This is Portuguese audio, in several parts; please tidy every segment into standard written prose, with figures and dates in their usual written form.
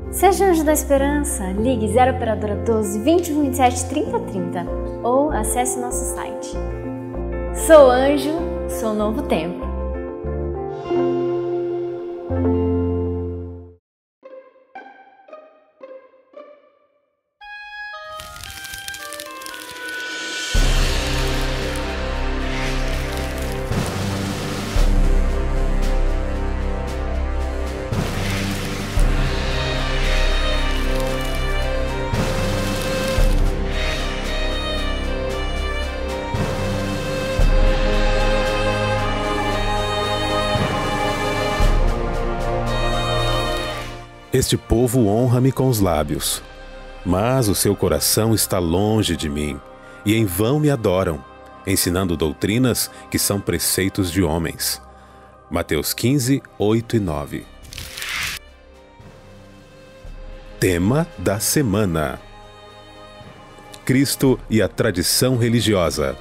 Seja Anjo da Esperança, ligue 0 operadora 12 21 27 30 30 ou acesse nosso site. Sou anjo, sou novo tempo. Este povo honra-me com os lábios, mas o seu coração está longe de mim, e em vão me adoram, ensinando doutrinas que são preceitos de homens. Mateus 15, 8 e 9. Tema da semana: Cristo e a tradição religiosa.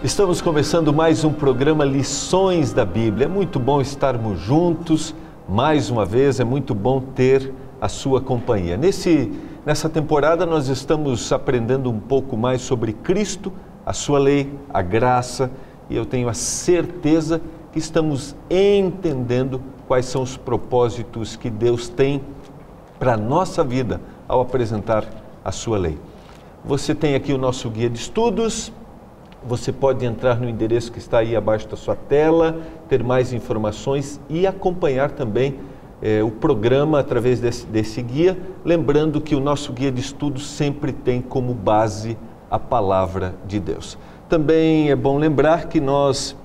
Estamos começando mais um programa Lições da Bíblia. É muito bom estarmos juntos, mais uma vez, é muito bom ter a sua companhia. Nessa temporada nós estamos aprendendo um pouco mais sobre Cristo, a sua lei, a graça, e eu tenho a certeza que estamos entendendo quais são os propósitos que Deus tem para a nossa vida ao apresentar a sua lei. Você tem aqui o nosso guia de estudos. Você pode entrar no endereço que está aí abaixo da sua tela, ter mais informações e acompanhar também o programa através desse guia, lembrando que o nosso guia de estudos sempre tem como base a Palavra de Deus. Também é bom lembrar que nós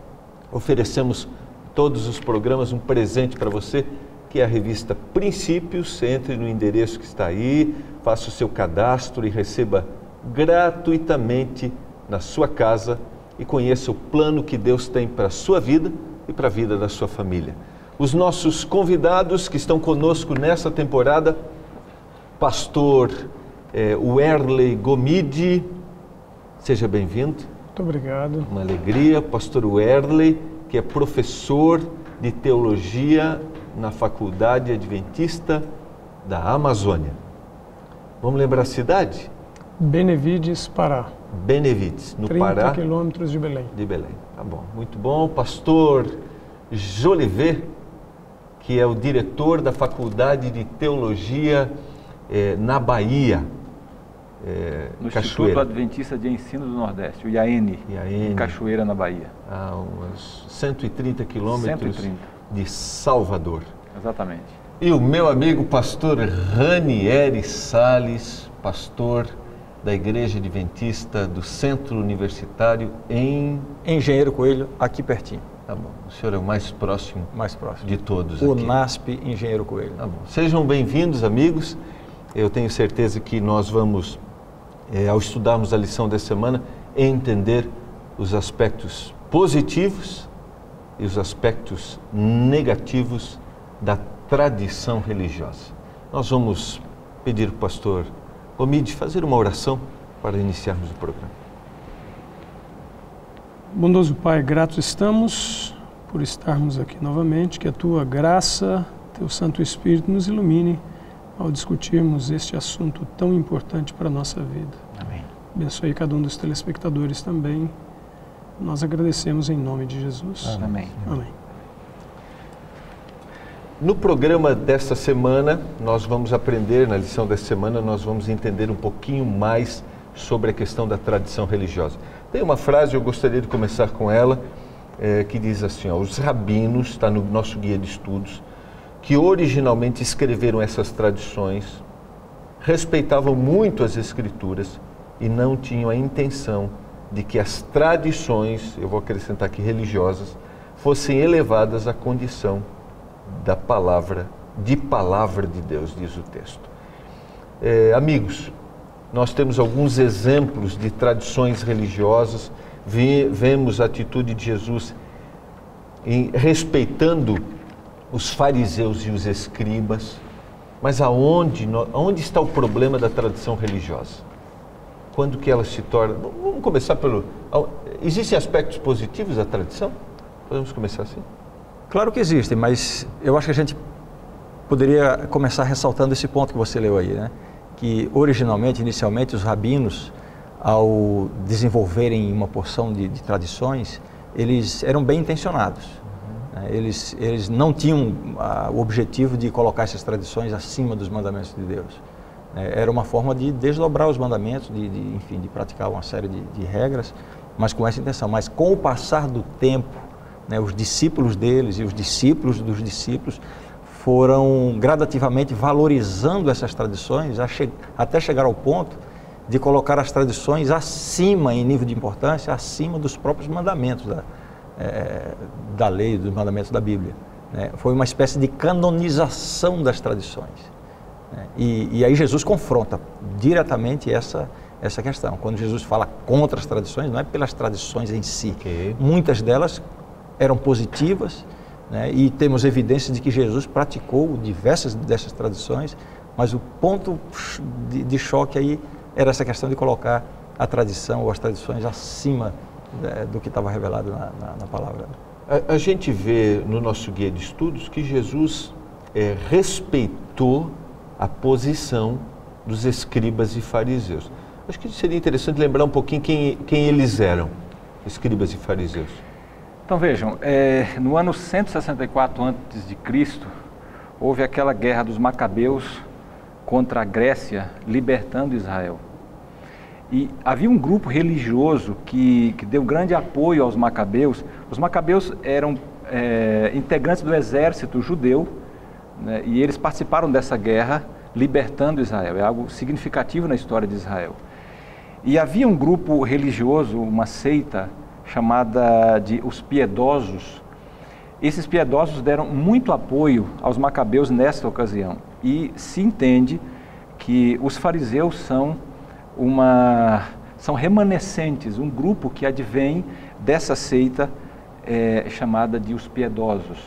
oferecemos todos os programas um presente para você, que é a revista Princípios. Entre no endereço que está aí, faça o seu cadastro e receba gratuitamente na sua casa e conheça o plano que Deus tem para a sua vida e para a vida da sua família. Os nossos convidados que estão conosco nessa temporada, pastor Werley Gomide, seja bem-vindo. Muito obrigado. Uma alegria. Pastor Werley, que é professor de teologia na Faculdade Adventista da Amazônia. Vamos lembrar a cidade? Benevides, Pará. Benevides, no Pará. 30 quilômetros de Belém. De Belém, tá bom, muito bom. Pastor Jolivet, que é o diretor da Faculdade de Teologia na Bahia, no Cachoeira. Instituto Adventista de Ensino do Nordeste, o IAN, em Cachoeira, na Bahia. A uns 130 quilômetros 130. de Salvador. Exatamente. E o meu amigo pastor Ranieri Salles, pastor da Igreja Adventista do Centro Universitário em Engenheiro Coelho, aqui pertinho. Tá bom. O senhor é o mais próximo de todos o aqui. NASP Engenheiro Coelho. Tá bom. Sejam bem-vindos, amigos. Eu tenho certeza que nós vamos, ao estudarmos a lição dessa semana, entender os aspectos positivos e os aspectos negativos da tradição religiosa. Nós vamos pedir para o pastor Gomide fazer uma oração para iniciarmos o programa. Bondoso Pai, gratos estamos por estarmos aqui novamente, que a Tua graça, Teu Santo Espírito nos ilumine ao discutirmos este assunto tão importante para a nossa vida. Amém. Abençoe cada um dos telespectadores também. Nós agradecemos em nome de Jesus. Amém. Amém. No programa desta semana, nós vamos aprender, na lição desta semana, nós vamos entender um pouquinho mais sobre a questão da tradição religiosa. Tem uma frase, eu gostaria de começar com ela, que diz assim, os rabinos, está no nosso guia de estudos, que originalmente escreveram essas tradições, respeitavam muito as escrituras e não tinham a intenção de que as tradições, eu vou acrescentar aqui religiosas, fossem elevadas à condição de palavra de Deus, diz o texto. Amigos, nós temos alguns exemplos de tradições religiosas, vemos a atitude de Jesus respeitando os fariseus e os escribas, mas aonde está o problema da tradição religiosa? Quando que ela se torna... Vamos começar pelo... Existem aspectos positivos da tradição? Podemos começar assim? Claro que existem, mas eu acho que a gente poderia começar ressaltando esse ponto que você leu aí, né? Que originalmente, inicialmente, os rabinos, ao desenvolverem uma porção de tradições, eles eram bem intencionados. Eles não tinham o objetivo de colocar essas tradições acima dos mandamentos de Deus. Era uma forma de desdobrar os mandamentos, enfim, de praticar uma série de regras, mas com essa intenção. Mas com o passar do tempo, né, os discípulos deles e os discípulos dos discípulos foram gradativamente valorizando essas tradições até chegar ao ponto de colocar as tradições acima, em nível de importância, acima dos próprios mandamentos da lei, dos mandamentos da Bíblia. Foi uma espécie de canonização das tradições. E aí Jesus confronta diretamente essa questão. Quando Jesus fala contra as tradições, não é pelas tradições em si. Okay. Muitas delas eram positivas, né? E temos evidências de que Jesus praticou diversas dessas tradições, mas o ponto de choque aí era essa questão de colocar a tradição ou as tradições acima do que estava revelado na palavra. A gente vê no nosso guia de estudos que Jesus respeitou a posição dos escribas e fariseus. Acho que seria interessante lembrar um pouquinho quem eles eram, escribas e fariseus. Então vejam, no ano 164 a.C., houve aquela guerra dos Macabeus contra a Grécia, libertando Israel. E havia um grupo religioso que deu grande apoio aos Macabeus. Os Macabeus eram integrantes do exército judeu, né, e eles participaram dessa guerra, libertando Israel. É algo significativo na história de Israel. E havia um grupo religioso, uma seita, chamada de os piedosos. Esses piedosos deram muito apoio aos Macabeus nesta ocasião. E se entende que os fariseus são remanescentes, um grupo que advém dessa seita chamada de os piedosos,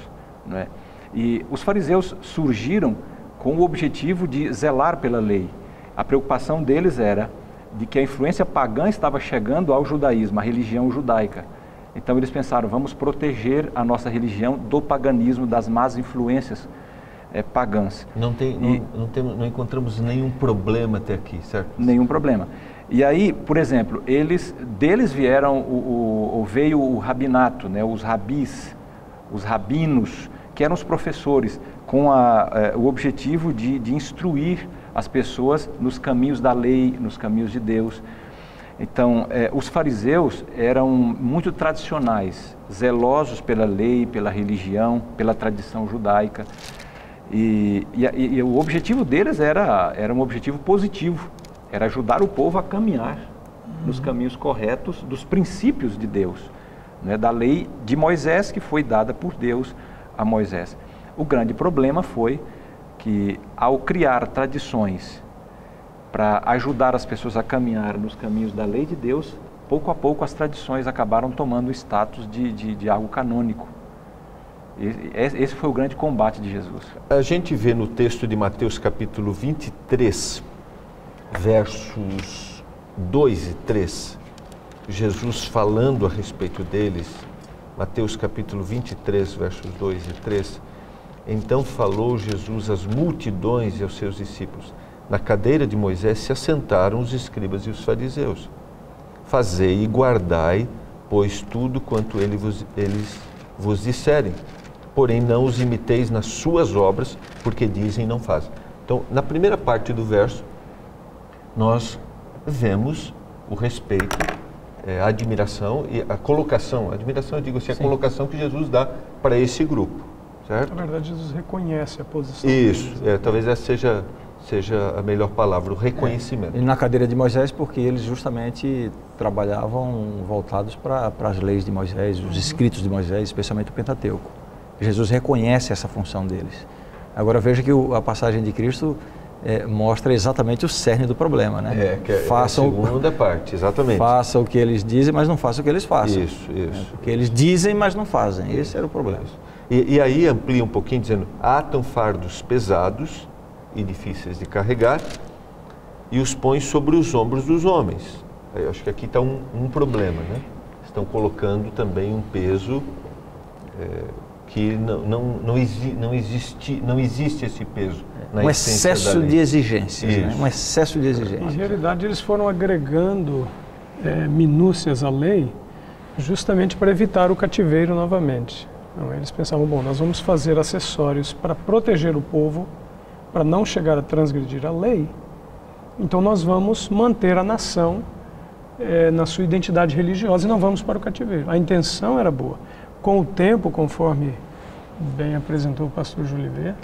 não é? E os fariseus surgiram com o objetivo de zelar pela lei. A preocupação deles era de que a influência pagã estava chegando ao judaísmo, à religião judaica. Então eles pensaram, vamos proteger a nossa religião do paganismo, das más influências pagãs. Não encontramos nenhum problema até aqui, certo? Nenhum problema. E aí, por exemplo, deles veio o rabinato, né, os rabis, os rabinos, que eram os professores, com o objetivo de instruir as pessoas nos caminhos da lei, nos caminhos de Deus. Então, os fariseus eram muito tradicionais, zelosos pela lei, pela religião, pela tradição judaica. E o objetivo deles era um objetivo positivo, era ajudar o povo a caminhar nos caminhos corretos dos princípios de Deus, né, da lei de Moisés, que foi dada por Deus a Moisés. O grande problema foi que, ao criar tradições para ajudar as pessoas a caminhar nos caminhos da lei de Deus, pouco a pouco as tradições acabaram tomando o status de algo canônico. Esse foi o grande combate de Jesus. A gente vê no texto de Mateus capítulo 23, versos 2 e 3, Jesus falando a respeito deles. Mateus capítulo 23, versos 2 e 3. Então falou Jesus às multidões e aos seus discípulos. Na cadeira de Moisés se assentaram os escribas e os fariseus. Fazei e guardai, pois tudo quanto eles vos disserem. Porém não os imiteis nas suas obras, porque dizem não fazem. Então, na primeira parte do verso, nós vemos o respeito, a admiração e a colocação. Admiração, eu digo assim, a colocação que Jesus dá para esse grupo, certo? Na verdade, Jesus reconhece a posição. Isso, talvez essa seja a melhor palavra, o reconhecimento. E na cadeira de Moisés, porque eles justamente trabalhavam voltados para as leis de Moisés, os escritos de Moisés, especialmente o Pentateuco. Jesus reconhece essa função deles. Agora veja que a passagem de Cristo mostra exatamente o cerne do problema, né? Façam a segunda parte, exatamente. Façam o que eles dizem, mas não façam o que eles façam. Isso. Porque eles dizem, mas não fazem. Esse era o problema. E aí amplia um pouquinho, dizendo, atam fardos pesados e difíceis de carregar e os põem sobre os ombros dos homens. Eu acho que aqui está um problema, né? Estão colocando também um peso que não existe esse peso. Na Um essência excesso da de lei. exigências, né? Um excesso de Em exigências. realidade, eles foram agregando minúcias à lei justamente para evitar o cativeiro novamente. Então, eles pensavam, bom, nós vamos fazer acessórios para proteger o povo, para não chegar a transgredir a lei, então nós vamos manter a nação na sua identidade religiosa e não vamos para o cativeiro. A intenção era boa. Com o tempo, conforme bem apresentou o pastor Jolivet,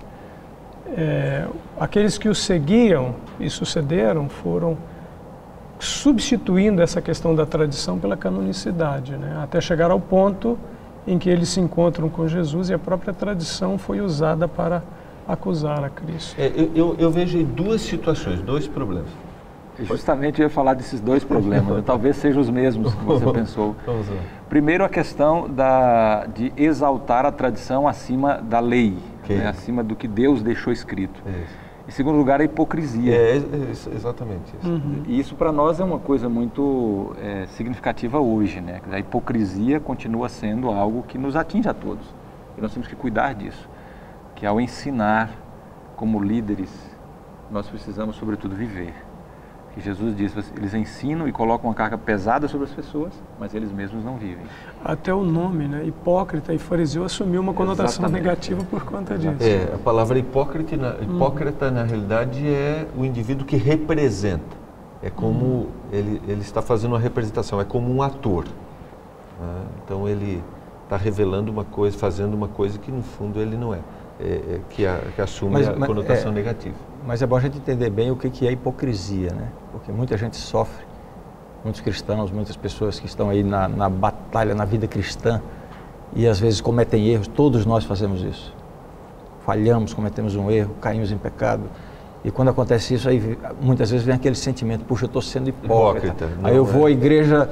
aqueles que o seguiam e sucederam foram substituindo essa questão da tradição pela canonicidade, né? Até chegar ao ponto em que eles se encontram com Jesus e a própria tradição foi usada para acusar a Cristo. Eu vejo aí duas situações, dois problemas. Justamente eu ia falar desses dois problemas, talvez sejam os mesmos que você pensou. Vamos lá. Primeiro, a questão de exaltar a tradição acima da lei, né? Acima do que Deus deixou escrito. Em segundo lugar, a hipocrisia. Exatamente isso. E isso para nós é uma coisa muito significativa hoje, né? A hipocrisia continua sendo algo que nos atinge a todos. E nós temos que cuidar disso. Que ao ensinar como líderes, nós precisamos, sobretudo, viver. Que Jesus diz, eles ensinam e colocam uma carga pesada sobre as pessoas, mas eles mesmos não vivem. Até o nome, né? Hipócrita e fariseu assumiu uma conotação negativa por conta disso. A palavra hipócrita, na realidade, é o indivíduo que representa. É como ele está fazendo uma representação, é como um ator. Né? Então ele está revelando uma coisa, fazendo uma coisa que no fundo ele não é. Que assume a conotação negativa. Mas é bom a gente entender bem o que é hipocrisia, né? Porque muita gente sofre, muitos cristãos, muitas pessoas que estão aí na batalha, na vida cristã, e às vezes cometem erros. Todos nós fazemos isso. Falhamos, cometemos um erro, caímos em pecado. E quando acontece isso, aí muitas vezes vem aquele sentimento, puxa, eu estou sendo hipócrita. Aí eu vou à igreja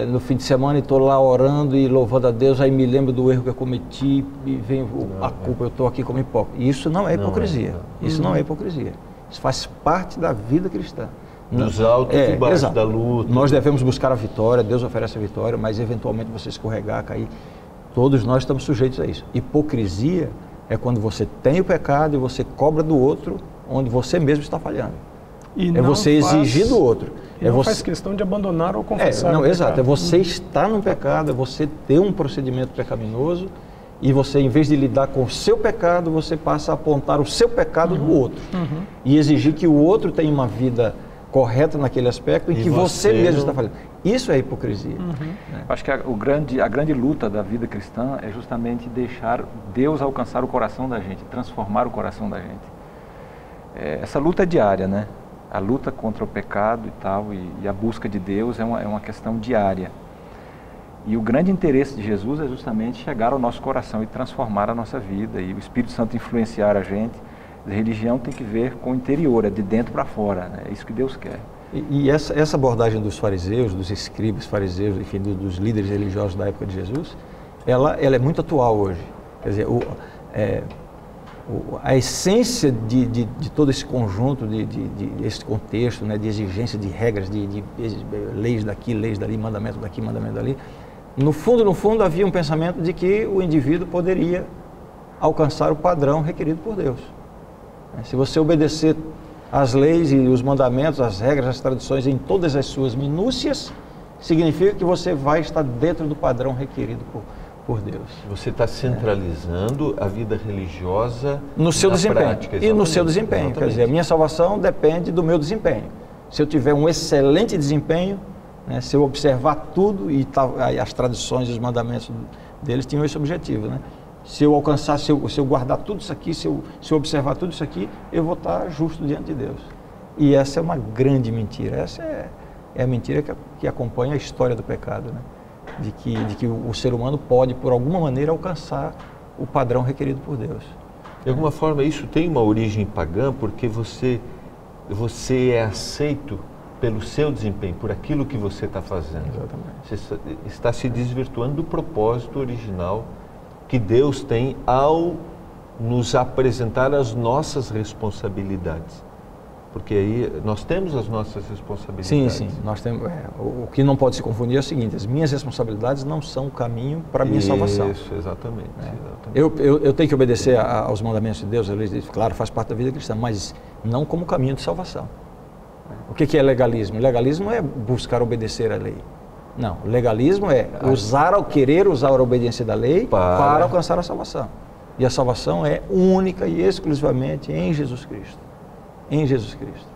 no fim de semana e estou lá orando e louvando a Deus, aí me lembro do erro que eu cometi e vem a culpa, eu estou aqui como hipócrita. E isso não é hipocrisia. Isso não é hipocrisia. Isso faz parte da vida cristã. Dos altos e baixos da luta. Nós devemos buscar a vitória, Deus oferece a vitória, mas eventualmente você escorregar, cair, todos nós estamos sujeitos a isso. Hipocrisia é quando você tem o pecado e você cobra do outro onde você mesmo está falhando. E é você exigir do outro. E não faz questão de abandonar ou confessar o pecado. Exato, é você estar no pecado, é você ter um procedimento pecaminoso e você, em vez de lidar com o seu pecado, você passa a apontar o seu pecado no outro. E exigir que o outro tenha uma vida correta naquele aspecto em que você mesmo está falando. Isso é hipocrisia. Acho que a grande luta da vida cristã é justamente deixar Deus alcançar o coração da gente, transformar o coração da gente. Essa luta é diária, né? A luta contra o pecado e tal, e a busca de Deus é uma questão diária. E o grande interesse de Jesus é justamente chegar ao nosso coração e transformar a nossa vida, e o Espírito Santo influenciar a gente. A religião tem que ver com o interior, é de dentro para fora, né? É isso que Deus quer. E essa abordagem dos fariseus, dos escribas fariseus, enfim, dos líderes religiosos da época de Jesus, ela é muito atual hoje. Quer dizer, a essência de todo esse conjunto, esse contexto, né, de exigência de regras, de leis daqui, leis dali, mandamento daqui, mandamento dali, no fundo havia um pensamento de que o indivíduo poderia alcançar o padrão requerido por Deus. Se você obedecer às leis e os mandamentos, as regras, as tradições em todas as suas minúcias, significa que você vai estar dentro do padrão requerido por Deus. Você está centralizando a vida religiosa no seu desempenho. Prática, e no seu desempenho. Quer dizer, a minha salvação depende do meu desempenho. Se eu tiver um excelente desempenho, né, se eu observar tudo, e as tradições e os mandamentos deles tinham esse objetivo, né? Se eu alcançar, se eu guardar tudo isso aqui, se eu observar tudo isso aqui, eu vou estar justo diante de Deus. E essa é uma grande mentira. Essa é a mentira que acompanha a história do pecado, né? De que o ser humano pode, por alguma maneira, alcançar o padrão requerido por Deus. De alguma forma, isso tem uma origem pagã, porque você é aceito pelo seu desempenho, por aquilo que você está fazendo. Exatamente. Você está se desvirtuando do propósito original que Deus tem ao nos apresentar as nossas responsabilidades. Porque aí nós temos as nossas responsabilidades. Sim, sim. Nós temos, o que não pode se confundir é o seguinte: as minhas responsabilidades não são o caminho para a minha salvação. Isso, exatamente. Eu tenho que obedecer aos mandamentos de Deus, claro, faz parte da vida cristã, mas não como caminho de salvação. O que é legalismo? Legalismo é buscar obedecer à lei. Não, legalismo é querer usar a obediência da lei para alcançar a salvação. E a salvação é única e exclusivamente em Jesus Cristo. Em Jesus Cristo.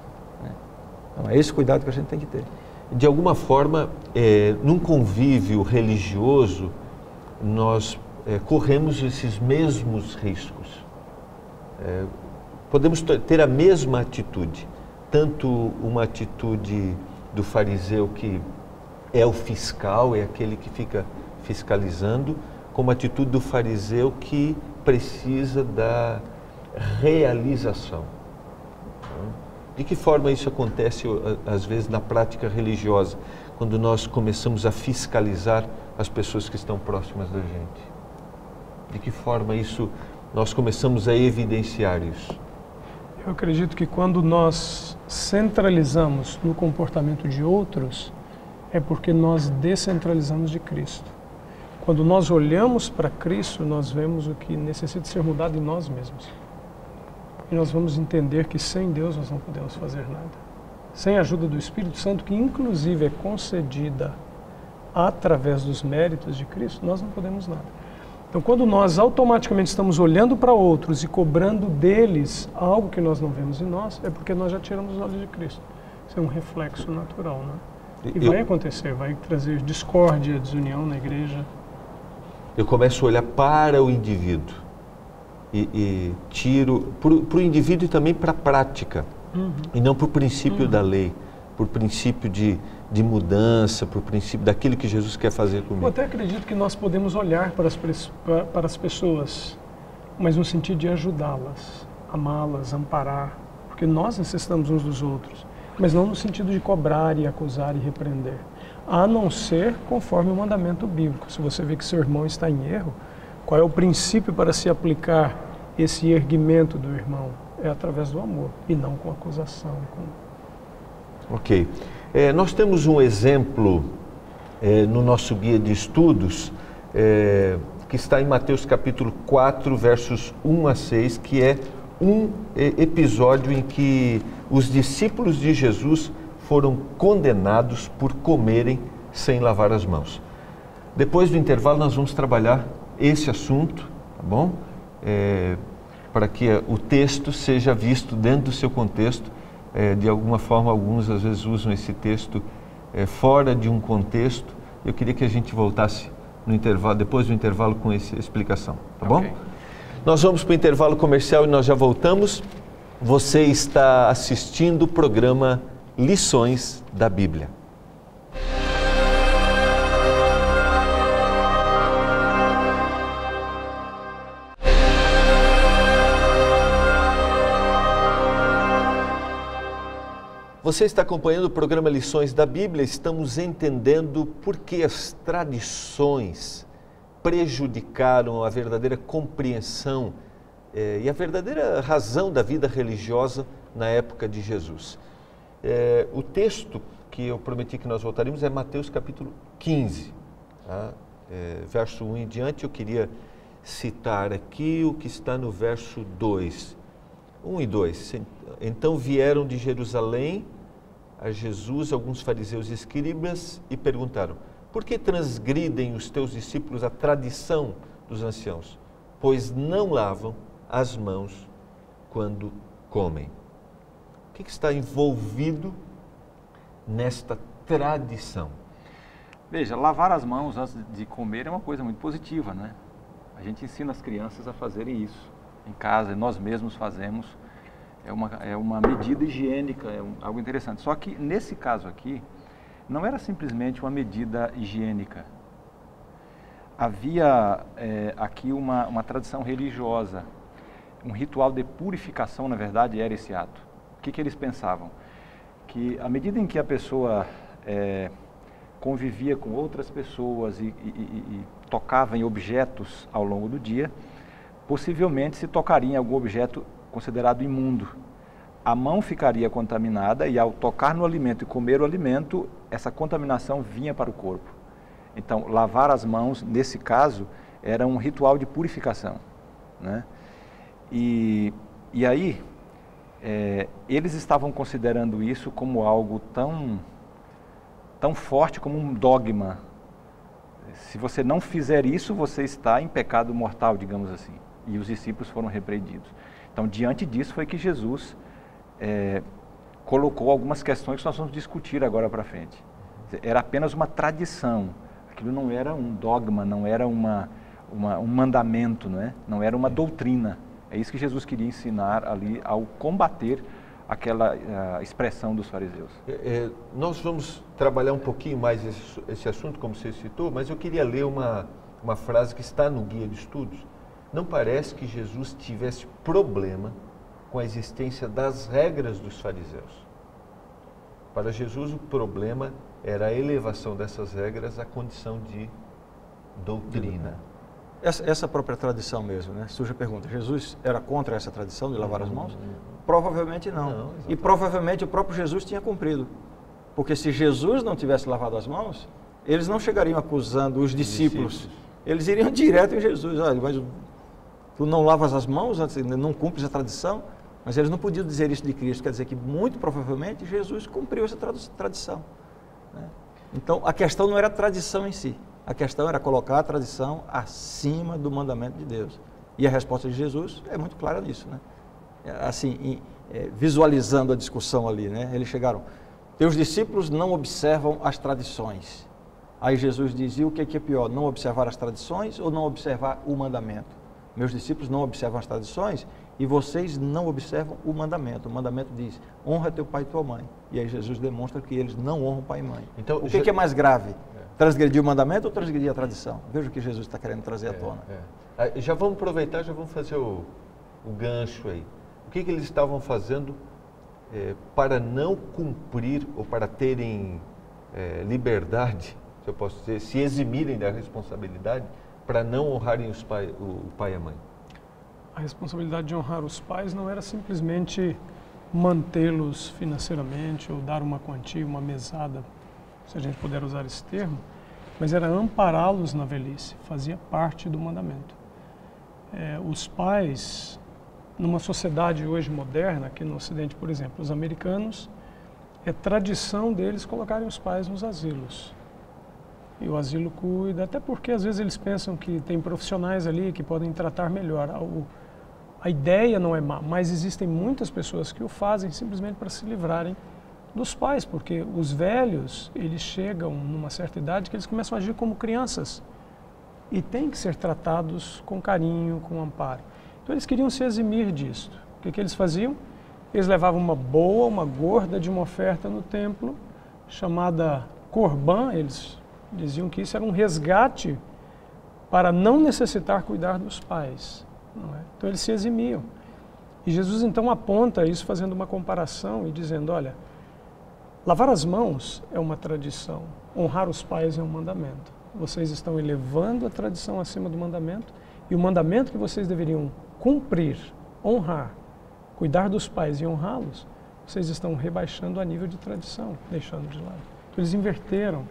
Então é esse cuidado que a gente tem que ter. De alguma forma, num convívio religioso, nós corremos esses mesmos riscos. Podemos ter a mesma atitude, tanto uma atitude do fariseu que é o fiscal, é aquele que fica fiscalizando, como a atitude do fariseu que precisa da realização. De que forma isso acontece, às vezes, na prática religiosa, quando nós começamos a fiscalizar as pessoas que estão próximas da gente? De que forma nós começamos a evidenciar isso? Eu acredito que quando nós centralizamos no comportamento de outros, é porque nós descentralizamos de Cristo. Quando nós olhamos para Cristo, nós vemos o que necessita ser mudado em nós mesmos. E nós vamos entender que sem Deus nós não podemos fazer nada. Sem a ajuda do Espírito Santo, que inclusive é concedida através dos méritos de Cristo, nós não podemos nada. Então, quando nós automaticamente estamos olhando para outros e cobrando deles algo que nós não vemos em nós, é porque nós já tiramos os olhos de Cristo. Isso é um reflexo natural, né? E vai acontecer, vai trazer discórdia, desunião na igreja. Eu começo a olhar para o indivíduo e tiro para o indivíduo e também para a prática, e não para o princípio da lei, por princípio de mudança, por princípio daquilo que Jesus quer fazer comigo. Eu até acredito que nós podemos olhar para as pessoas, mas no sentido de ajudá-las, amá-las, amparar, porque nós necessitamos uns dos outros, mas não no sentido de cobrar e acusar e repreender, a não ser conforme o mandamento bíblico. Se você vê que seu irmão está em erro, qual é o princípio para se aplicar esse erguimento do irmão? É através do amor e não com acusação. Ok. Nós temos um exemplo no nosso guia de estudos, que está em Mateus capítulo 4, versos 1 a 6, que é um episódio em que os discípulos de Jesus foram condenados por comerem sem lavar as mãos. Depois do intervalo nós vamos trabalhar esse assunto, tá bom? Para que o texto seja visto dentro do seu contexto. De alguma forma, alguns às vezes usam esse texto fora de um contexto. Eu queria que a gente voltasse no intervalo, depois do intervalo, com essa explicação, tá bom? Nós vamos para o intervalo comercial e nós já voltamos. Você está assistindo o programa Lições da Bíblia. Você está acompanhando o programa Lições da Bíblia. Estamos entendendo por que as tradições prejudicaram a verdadeira compreensão e a verdadeira razão da vida religiosa na época de Jesus. O texto que eu prometi que nós voltaríamos é Mateus capítulo 15, tá? Verso 1 em diante. Eu queria citar aqui o que está no verso 2, 1 e 2. Então vieram de Jerusalém a Jesus alguns fariseus e escribas e perguntaram: por que transgridem os teus discípulos a tradição dos anciãos, pois não lavam as mãos quando comem? O que está envolvido nesta tradição? Veja, lavar as mãos antes de comer é uma coisa muito positiva, né? A gente ensina as crianças a fazerem isso em casa, e nós mesmos fazemos. É uma medida higiênica, algo interessante. Só que nesse caso aqui, não era simplesmente uma medida higiênica. Havia aqui uma tradição religiosa, um ritual de purificação, na verdade, era esse ato. O que eles pensavam? Que à medida em que a pessoa convivia com outras pessoas e tocava em objetos ao longo do dia, possivelmente se tocaria em algum objeto considerado imundo. a mão ficaria contaminada e ao tocar no alimento e comer o alimento, essa contaminação vinha para o corpo. Então, lavar as mãos, nesse caso, era um ritual de purificação, né? E aí, eles estavam considerando isso como algo tão forte como um dogma. Se você não fizer isso, você está em pecado mortal, digamos assim. E os discípulos foram repreendidos. Então, diante disso foi que Jesus colocou algumas questões que nós vamos discutir agora para frente. Era apenas uma tradição. Aquilo não era um dogma, não era um mandamento, não era uma doutrina. É isso que Jesus queria ensinar ali ao combater aquela expressão dos fariseus. Nós vamos trabalhar um pouquinho mais esse assunto, como você citou, mas eu queria ler uma frase que está no Guia de Estudos. Não parece que Jesus tivesse problema com a existência das regras dos fariseus. Para Jesus, o problema era a elevação dessas regras à condição de doutrina. Essa própria tradição mesmo, né? Surge a pergunta, Jesus era contra essa tradição de lavar as mãos? Provavelmente não. E provavelmente o próprio Jesus tinha cumprido. Porque se Jesus não tivesse lavado as mãos, eles não chegariam acusando os discípulos. Eles iriam direto em Jesus. Olha, mas tu não lavas as mãos, não cumpres a tradição? Mas eles não podiam dizer isso de Cristo. Quer dizer que muito provavelmente Jesus cumpriu essa tradição, né? Então a questão não era a tradição em si. A questão era colocar a tradição acima do mandamento de Deus. E a resposta de Jesus é muito clara nisso, né? Assim, visualizando a discussão ali, né? Eles chegaram, teus discípulos não observam as tradições. Aí Jesus dizia, o que é pior, não observar as tradições ou não observar o mandamento? Meus discípulos não observam as tradições e vocês não observam o mandamento. O mandamento diz, honra teu pai e tua mãe. E aí Jesus demonstra que eles não honram pai e mãe. Então, o que é mais grave? Transgredir o mandamento ou transgredir a tradição? Veja o que Jesus está querendo trazer à tona. Já vamos aproveitar, já vamos fazer o gancho aí. O que eles estavam fazendo para não cumprir ou para terem liberdade, se eu posso dizer, se eximirem da responsabilidade para não honrarem o pai e a mãe? A responsabilidade de honrar os pais não era simplesmente mantê-los financeiramente ou dar uma quantia, uma mesada, se a gente puder usar esse termo, mas era ampará-los na velhice, fazia parte do mandamento. Os pais, numa sociedade hoje moderna, aqui no Ocidente, por exemplo, os americanos, é tradição deles colocarem os pais nos asilos. E o asilo cuida, até porque às vezes eles pensam que tem profissionais ali que podem tratar melhor. A ideia não é má, mas existem muitas pessoas que o fazem simplesmente para se livrarem dos pais, porque os velhos, eles chegam numa certa idade que eles começam a agir como crianças e têm que ser tratados com carinho, com amparo. Então eles queriam se eximir disso. O que eles faziam? Eles levavam uma gorda de uma oferta no templo, chamada Corban. Eles diziam que isso era um resgate para não necessitar cuidar dos pais, não é? Então eles se eximiam. E Jesus então aponta isso fazendo uma comparação e dizendo, olha, lavar as mãos é uma tradição, honrar os pais é um mandamento. Vocês estão elevando a tradição acima do mandamento e o mandamento que vocês deveriam cumprir, honrar, cuidar dos pais e honrá-los, vocês estão rebaixando a nível de tradição, deixando de lado. Então eles inverteram,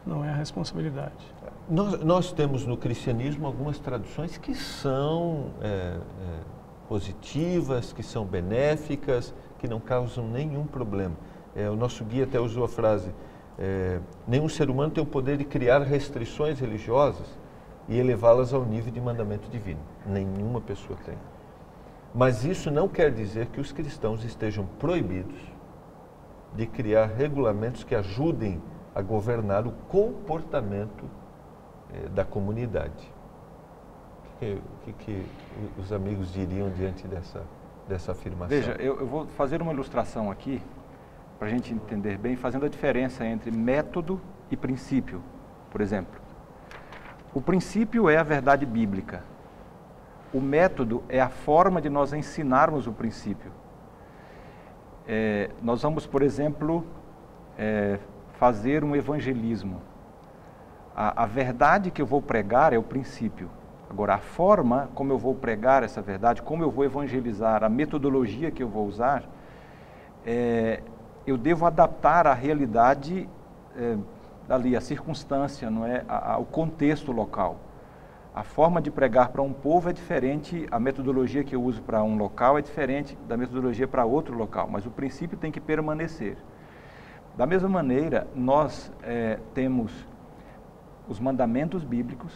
não é a responsabilidade. Nós temos no cristianismo algumas tradições que são positivas, que são benéficas, que não causam nenhum problema. O nosso guia até usou a frase, nenhum ser humano tem o poder de criar restrições religiosas e elevá-las ao nível de mandamento divino. Nenhuma pessoa tem. Mas isso não quer dizer que os cristãos estejam proibidos de criar regulamentos que ajudem a governar o comportamento da comunidade. O que os amigos diriam diante dessa afirmação? Veja, eu vou fazer uma ilustração aqui, para a gente entender bem, fazendo a diferença entre método e princípio. Por exemplo, o princípio é a verdade bíblica. O método é a forma de nós ensinarmos o princípio. Nós vamos, por exemplo, fazer um evangelismo. A verdade que eu vou pregar é o princípio. Agora, a forma como eu vou pregar essa verdade, como eu vou evangelizar, a metodologia que eu vou usar, eu devo adaptar à realidade ali, a circunstância, não é? O contexto local. A forma de pregar para um povo é diferente, a metodologia que eu uso para um local é diferente da metodologia para outro local, mas o princípio tem que permanecer. Da mesma maneira, nós temos os mandamentos bíblicos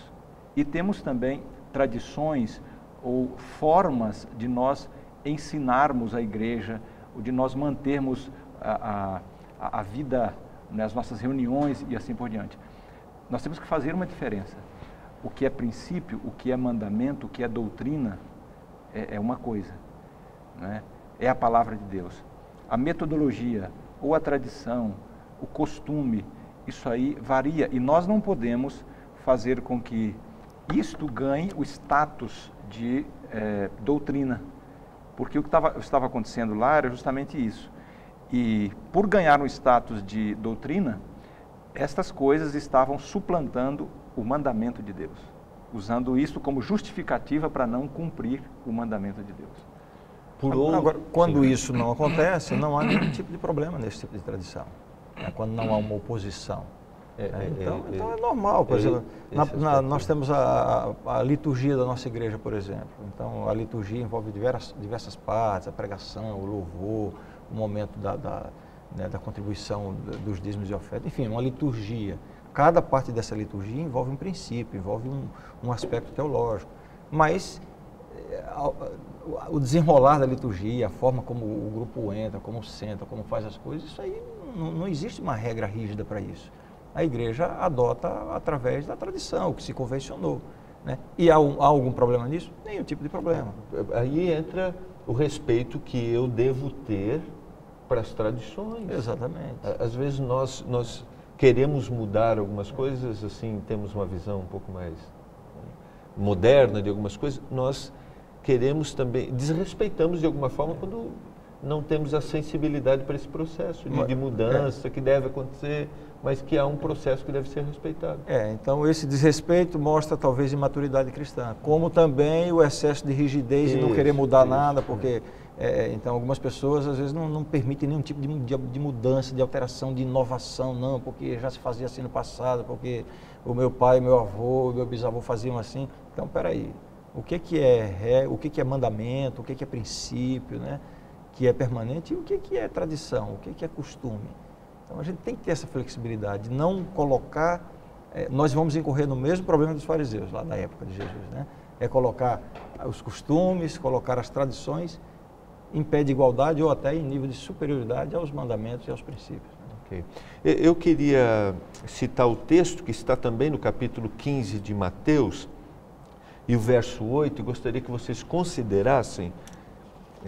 e temos também tradições ou formas de nós ensinarmos a igreja, ou de nós mantermos a vida, né, as nossas reuniões e assim por diante. Nós temos que fazer uma diferença. O que é princípio, o que é mandamento, o que é doutrina, é uma coisa, né? É a palavra de Deus. A metodologia, ou a tradição, o costume, isso aí varia, e nós não podemos fazer com que isto ganhe o status de doutrina, porque o que estava acontecendo lá era justamente isso. E por ganhar um status de doutrina, estas coisas estavam suplantando o mandamento de Deus, usando isso como justificativa para não cumprir o mandamento de Deus. Agora, quando isso não acontece, não há nenhum tipo de problema nesse tipo de tradição. Quando não há uma oposição. Então é normal. Por exemplo, nós temos a liturgia da nossa igreja, por exemplo. Então, a liturgia envolve diversas partes, a pregação, o louvor, o momento da contribuição dos dízimos e ofertas, enfim, uma liturgia. Cada parte dessa liturgia envolve um princípio, envolve um aspecto teológico. Mas o desenrolar da liturgia, a forma como o grupo entra, como senta, como faz as coisas, isso aí não existe uma regra rígida para isso. A igreja adota através da tradição, o que se convencionou, né? E há algum problema nisso? Nenhum tipo de problema. Aí entra o respeito que eu devo ter para as tradições. Exatamente. Às vezes nós queremos mudar algumas coisas, assim, temos uma visão um pouco mais moderna de algumas coisas, nós queremos também, desrespeitamos de alguma forma quando não temos a sensibilidade para esse processo de mudança que deve acontecer, mas que há um processo que deve ser respeitado. Então esse desrespeito mostra talvez imaturidade cristã, como também o excesso de rigidez e não querer mudar nada, porque então algumas pessoas às vezes não permitem nenhum tipo de mudança, de alteração, de inovação, não, porque já se fazia assim no passado, porque o meu pai, meu avô, meu bisavô faziam assim. Então, peraí, o que é mandamento, o que é princípio, né? Que é permanente, e o que é tradição, o que é costume. Então a gente tem que ter essa flexibilidade, não colocar, nós vamos incorrer no mesmo problema dos fariseus, lá da época de Jesus, né? É colocar os costumes, colocar as tradições em pé de igualdade ou até em nível de superioridade aos mandamentos e aos princípios. Okay. Eu queria citar o texto que está também no capítulo 15 de Mateus e o verso 8, e gostaria que vocês considerassem.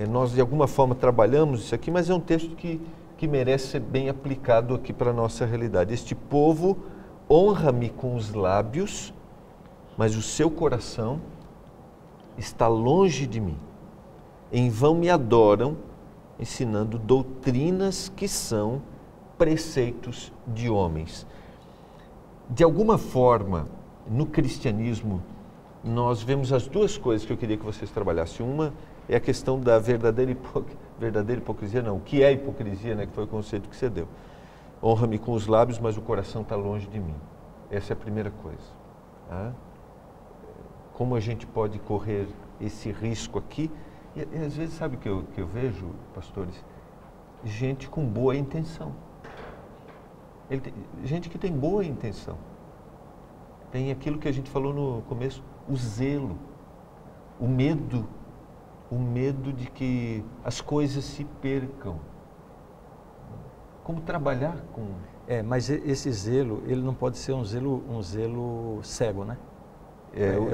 Nós de alguma forma trabalhamos isso aqui, mas é um texto que merece ser bem aplicado aqui para a nossa realidade. Este povo honra-me com os lábios, mas o seu coração está longe de mim. Em vão me adoram, ensinando doutrinas que são preceitos de homens. De alguma forma, no cristianismo, nós vemos as duas coisas que eu queria que vocês trabalhassem. Uma é a questão da verdadeira hipocrisia, não, o que é hipocrisia, né, que foi o conceito que você deu. Honra-me com os lábios, mas o coração está longe de mim. Essa é a primeira coisa. Tá? Como a gente pode correr esse risco aqui? E às vezes, sabe o que eu vejo, pastores? Gente com boa intenção. Gente que tem boa intenção. Tem aquilo que a gente falou no começo, o zelo, o medo de que as coisas se percam. Como trabalhar com... mas esse zelo, ele não pode ser um zelo cego, né?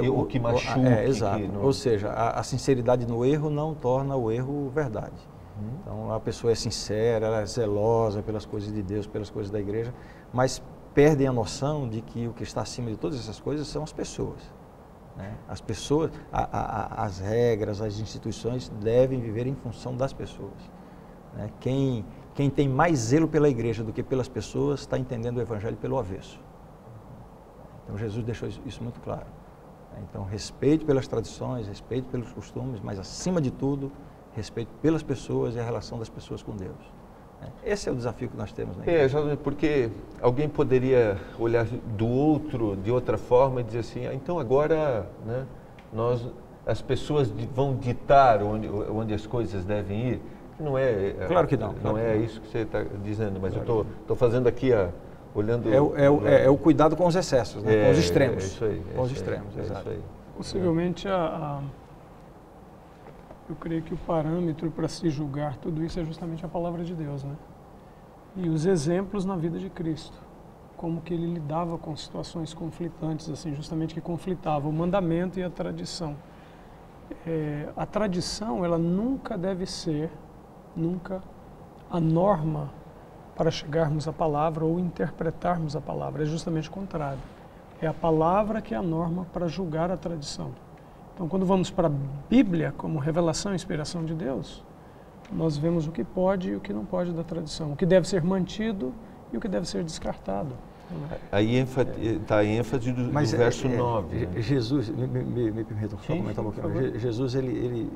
O que machuca. Exato. Ou seja, a sinceridade no erro não torna o erro verdade. Então, a pessoa é sincera, ela é zelosa pelas coisas de Deus, pelas coisas da igreja, mas perdem a noção de que o que está acima de todas essas coisas são as pessoas. Né? As pessoas, as regras, as instituições devem viver em função das pessoas. Né? Quem tem mais zelo pela igreja do que pelas pessoas está entendendo o evangelho pelo avesso. Então Jesus deixou isso muito claro. Então, respeito pelas tradições, respeito pelos costumes, mas, acima de tudo, respeito pelas pessoas e a relação das pessoas com Deus. Esse é o desafio que nós temos. Porque alguém poderia olhar de outra forma e dizer assim, então agora, né, as pessoas vão ditar onde as coisas devem ir. Não é. Claro que não. Não é isso que você está dizendo, mas claro, eu estou fazendo aqui olhando. É o cuidado com os excessos, né? Com os extremos. Isso aí. Com os extremos, exato. Possivelmente eu creio que o parâmetro para se julgar tudo isso é justamente a palavra de Deus, né? E os exemplos na vida de Cristo, como que ele lidava com situações conflitantes, assim, justamente que conflitavam o mandamento e a tradição. A tradição, ela nunca deve ser, a norma para chegarmos à palavra ou interpretarmos a palavra, é justamente o contrário. É a palavra que é a norma para julgar a tradição. Então, quando vamos para a Bíblia como revelação e inspiração de Deus, nós vemos o que pode e o que não pode da tradição, o que deve ser mantido e o que deve ser descartado. Aí está a ênfase do verso 9. Né? Jesus, me permitam só comentar um pouquinho. Jesus, ele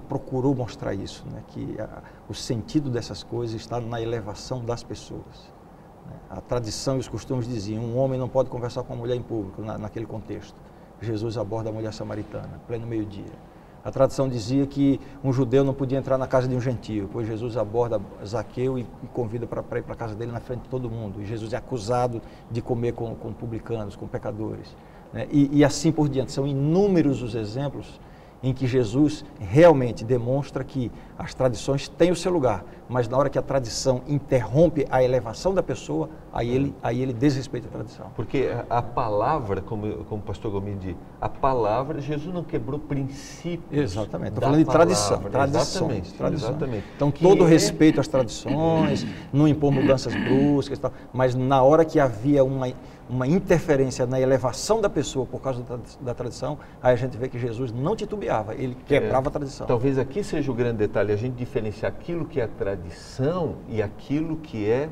procurou mostrar isso, né? Que o sentido dessas coisas está na elevação das pessoas. Né? A tradição e os costumes diziam, um homem não pode conversar com uma mulher em público, naquele contexto. Jesus aborda a mulher samaritana, pleno meio-dia. A tradição dizia que um judeu não podia entrar na casa de um gentio, pois Jesus aborda Zaqueu e convida para ir para a casa dele na frente de todo mundo. E Jesus é acusado de comer com publicanos, com pecadores. Né? E assim por diante. São inúmeros os exemplos em que Jesus realmente demonstra que as tradições têm o seu lugar, mas na hora que a tradição interrompe a elevação da pessoa, aí ele desrespeita a tradição. Porque a palavra, como o pastor Gomes diz, a palavra, Jesus não quebrou princípios. Exatamente, estou falando de tradição. Exatamente. Então, todo respeito às tradições, não impor mudanças bruscas, tal, mas na hora que havia uma interferência na elevação da pessoa por causa da tradição, aí a gente vê que Jesus não titubeava, ele quebrava a tradição. Talvez aqui seja o grande detalhe, a gente diferenciar aquilo que é a tradição e aquilo que é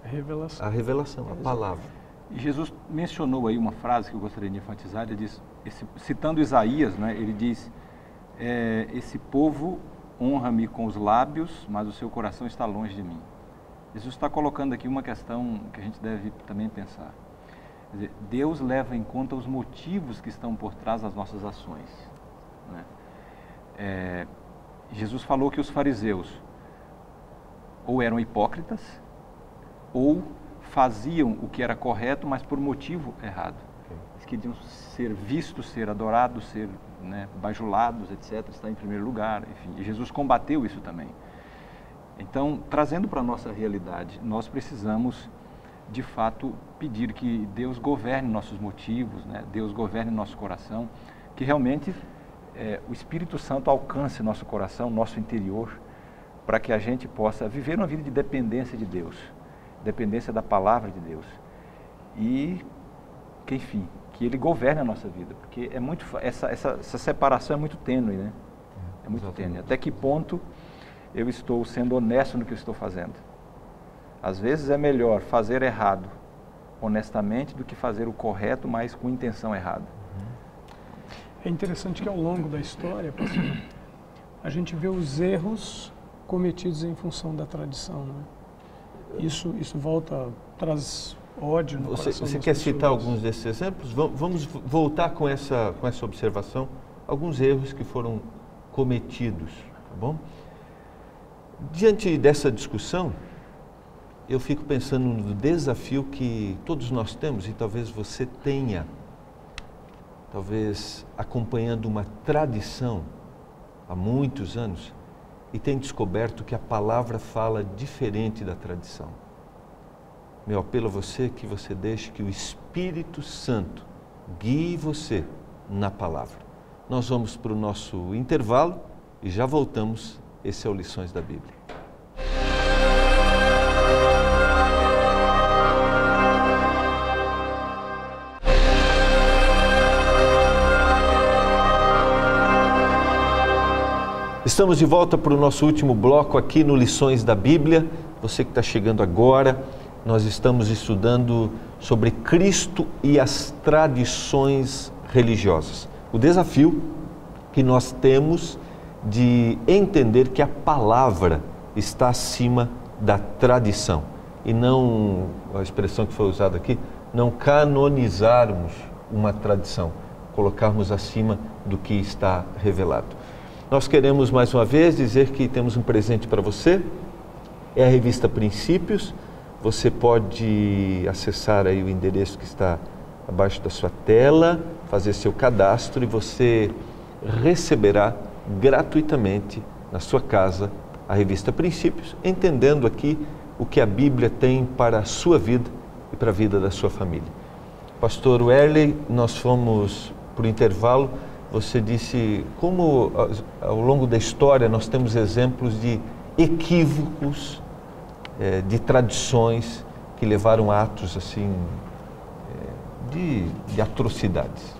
a revelação, a palavra. E Jesus mencionou aí uma frase que eu gostaria de enfatizar, ele diz, citando Isaías, né, ele diz, esse povo honra-me com os lábios, mas o seu coração está longe de mim. Jesus está colocando aqui uma questão que a gente deve também pensar. Quer dizer, Deus leva em conta os motivos que estão por trás das nossas ações. Né? Jesus falou que os fariseus ou eram hipócritas ou faziam o que era correto, mas por motivo errado. Eles queriam ser vistos, ser adorados, ser, né, bajulados, etc., estar em primeiro lugar. Enfim, e Jesus combateu isso também. Então, trazendo para a nossa realidade, nós precisamos de fato pedir que Deus governe nossos motivos, né? Deus governe nosso coração, que realmente o Espírito Santo alcance nosso coração, nosso interior, para que a gente possa viver uma vida de dependência de Deus, dependência da palavra de Deus, e que, enfim, que Ele governe a nossa vida, porque essa separação é muito tênue, né? É muito tênue. Até que ponto eu estou sendo honesto no que eu estou fazendo? Às vezes é melhor fazer errado honestamente do que fazer o correto, mas com intenção errada. É interessante que ao longo da história, pastor, a gente vê os erros cometidos em função da tradição. Né? Isso traz ódio no coração das pessoas. Você quer citar alguns desses exemplos? Vamos voltar com essa observação. Alguns erros que foram cometidos, tá bom? Diante dessa discussão, eu fico pensando no desafio que todos nós temos, e talvez você tenha, talvez acompanhando uma tradição há muitos anos, e tem descoberto que a palavra fala diferente da tradição. Meu apelo a você é que você deixe que o Espírito Santo guie você na palavra. Nós vamos para o nosso intervalo e já voltamos. Esse é o Lições da Bíblia. Estamos de volta para o nosso último bloco aqui no Lições da Bíblia. Você que está chegando agora, nós estamos estudando sobre Cristo e as tradições religiosas. o desafio que nós temos de entender que a palavra está acima da tradição e não, a expressão que foi usada aqui, não canonizarmos uma tradição, colocarmos acima do que está revelado. Nós queremos mais uma vez dizer que temos um presente para você, é a revista Princípios. Você pode acessar aí o endereço que está abaixo da sua tela, fazer seu cadastro e você receberá gratuitamente na sua casa a revista Princípios, entendendo aqui o que a Bíblia tem para a sua vida e para a vida da sua família. Pastor Werley, nós fomos para o intervalo, você disse como ao longo da história nós temos exemplos de equívocos, de tradições que levaram a atos assim, de atrocidades.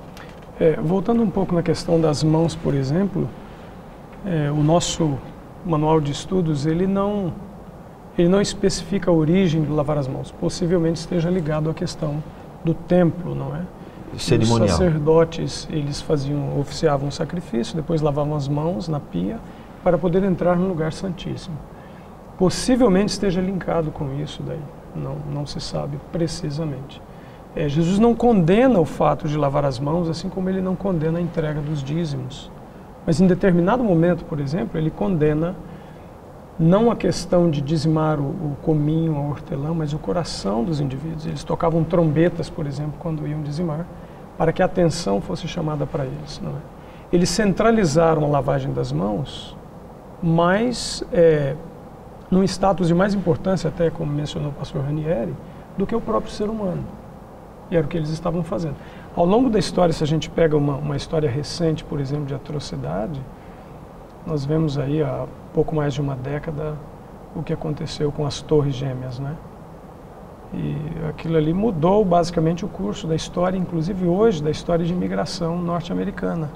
Voltando um pouco na questão das mãos, por exemplo, o nosso manual de estudos, ele não especifica a origem do lavar as mãos. Possivelmente esteja ligado à questão do templo, não é? Cerimonial. Os sacerdotes, eles oficiavam um sacrifício, depois lavavam as mãos na pia para poder entrar no lugar santíssimo. Possivelmente esteja linkado com isso daí, não se sabe precisamente. Jesus não condena o fato de lavar as mãos, assim como ele não condena a entrega dos dízimos. Mas em determinado momento, por exemplo, ele condena não a questão de dizimar o cominho, a hortelã, mas o coração dos indivíduos. Eles tocavam trombetas, por exemplo, quando iam dizimar, para que a atenção fosse chamada para eles. Não é? Eles centralizaram a lavagem das mãos, mas num status de mais importância, até como mencionou o pastor Ranieri, do que o próprio ser humano. E era o que eles estavam fazendo. Ao longo da história, se a gente pega uma história recente, por exemplo, de atrocidade, nós vemos aí há pouco mais de uma década o que aconteceu com as Torres Gêmeas, né? E aquilo ali mudou basicamente o curso da história, inclusive hoje, da história de imigração norte-americana.